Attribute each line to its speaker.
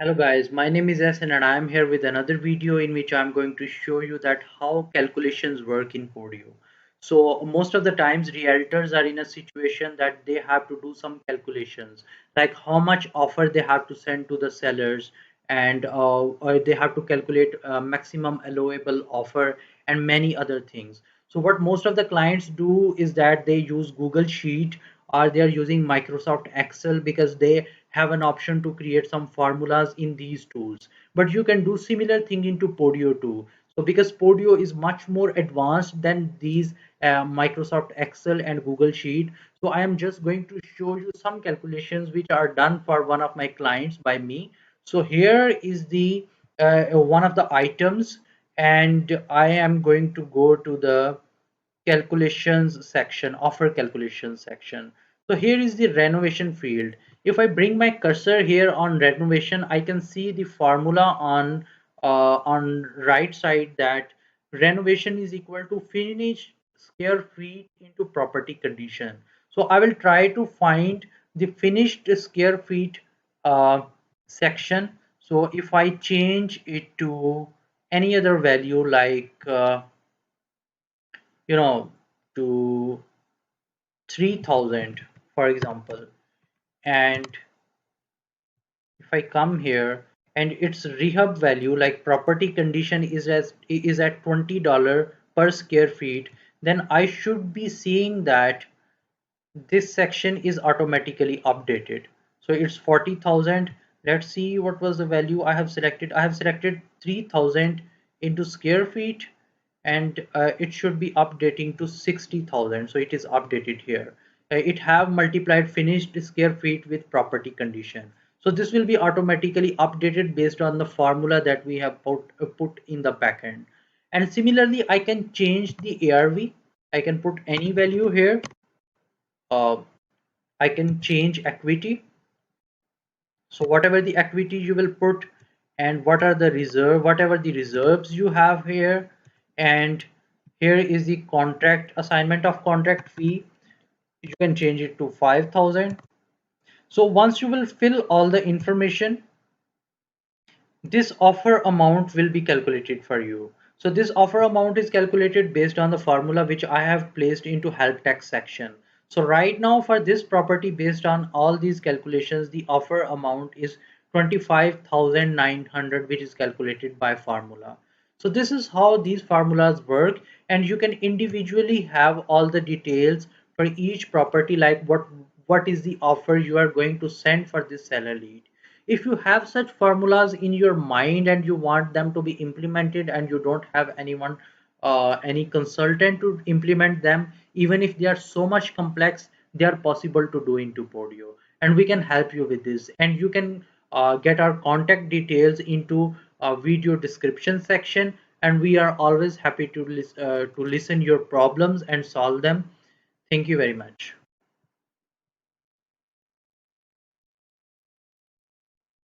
Speaker 1: Hello guys, my name is Essen and I am here with another video in which I am going to show you that how calculations work in Podio. So most of the times realtors are in a situation that they have to do some calculations like how much offer they have to send to the sellers and or they have to calculate maximum allowable offer and many other things. So what most of the clients do is that they use Google Sheet or they are using Microsoft Excel because they have an option to create some formulas in these tools. But you can do similar thing into Podio too. So because Podio is much more advanced than these Microsoft Excel and Google Sheet, so I am just going to show you some calculations which are done for one of my clients by me. So here is the one of the items, and I am going to go to the calculations section, offer calculations section. So here is the renovation field. If I bring my cursor here on renovation, I can see the formula on right side that renovation is equal to finished square feet into property condition. So I will try to find the finished square feet section. So if I change it to any other value like you know to 3000 for example, and if I come here and its rehab value like property condition is at $20 per square feet, then I should be seeing that this section is automatically updated. So it's 40,000. Let's see what was the value I have selected. I have selected 3000 into square feet, and it should be updating to 60,000. So it is updated here. It have multiplied finished square feet with property condition. So this will be automatically updated based on the formula that we have put in the backend. And similarly, I can change the ARV. I can put any value here. uh, I can change equity. So whatever the equity you will put, and whatever the reserves you have here, and here is the contract assignment of contract fee. You can change it to 5,000. So once you will fill all the information, this offer amount will be calculated for you. So this offer amount is calculated based on the formula which I have placed into help text section. So right now for this property, based on all these calculations, the offer amount is 25,900, which is calculated by formula. So this is how these formulas work, and you can individually have all the details for each property, like what is the offer you are going to send for this seller lead. If you have such formulas in your mind and you want them to be implemented and you don't have anyone, any consultant to implement them, even if they are so much complex, they are possible to do into Podio, and we can help you with this. And you can get our contact details into video description section, and we are always happy to listen your problems and solve them. Thank you very much.